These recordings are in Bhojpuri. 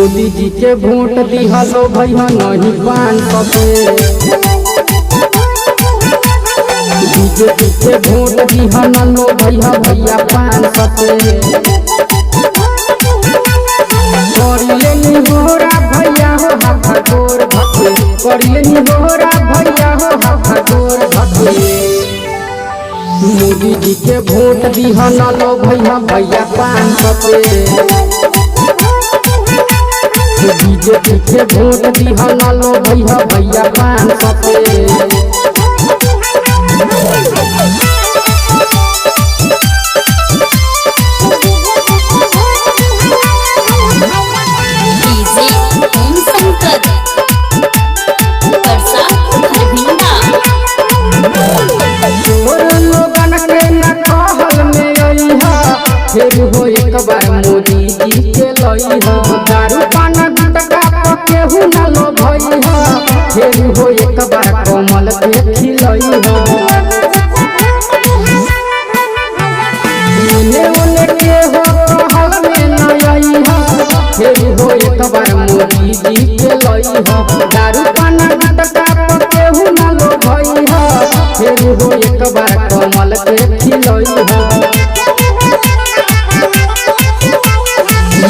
मोदी जी के वोट दिहलो भैया नहीं 500 पे। बीजेपी के वोट दिहलो भैया 500 पे। करिले निहोरा भैया हो हाथ गोर भके, करिले निहोरा भैया हो हाथ गोर भके। मोदी जी के वोट दिहलो भैया 500 पे। बीजेपी के वोट दिहलो भैया 500 पे। फिर हो एक बार मोदी जी के लई हो, दारू पाना गुटका केहू न लो भई हो। फिर हो एक बार कमल के खिलई हो, इने ओने के हो कहल में न आई हो। फिर हो एक बार मोदी जी के लई हो, दारू पाना गुटका केहू न लो भई हो। फिर हो एक बार कमल के खिलई हो।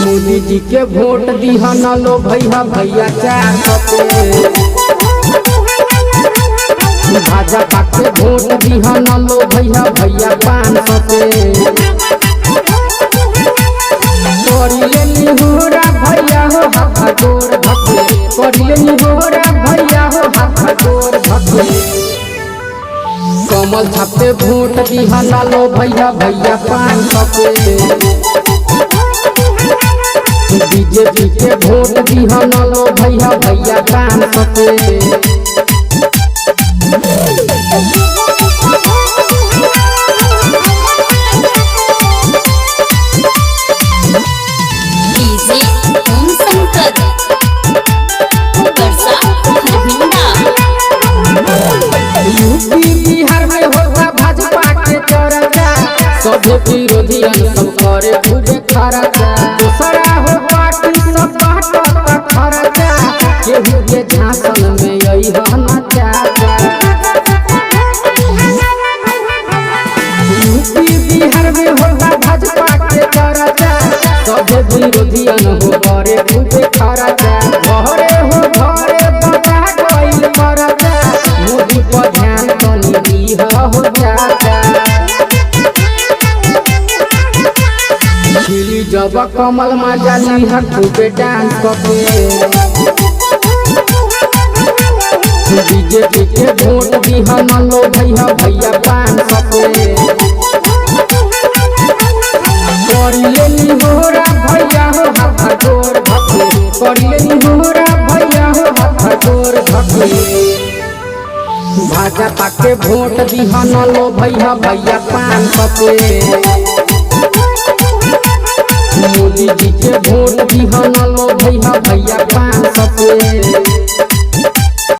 मोदी जी के वोट दिहलो भैया 400 पे। भाजपा के वोट दिहलो भैया 500 पे। करिले निहोरा भैया हो हाथ गोर भके, करिले निहोरा भैया हो हाथ गोर भके। कमल छापे वोट दिहलो भैया 500 पे। बीजेपी के वोट दिहलो भैया 500 पे। यूपी बिहार में होगा भाजपा के चर्चा, सब विरोधियन सब करे खूबे खर्चा। दूसरा हो पार्टी सब बाटत खर्चा, केहू के झांसन में यही रहना चाचा। यूपी बिहार में होगा भाजपा के चर्चा, सब विरोधियन हो करे खूबे खर्चा। घरे हो घरे बजा गइल खर्चा, मोदी पर ध्यान तनी दीह हो चाचा। खिली जब कमल में जाली है खूबे डांस करके। बीजेपी के वोट दिहलो भैया 500 पे। करिले निहोरा भैया हो हाथ गोर भके, करिले निहोरा भैया हो हाथ गोर भके। भाजपा के वोट दिहलो भैया 500 पे। मोदी जी के वोट दिहलो भैया 500 पे।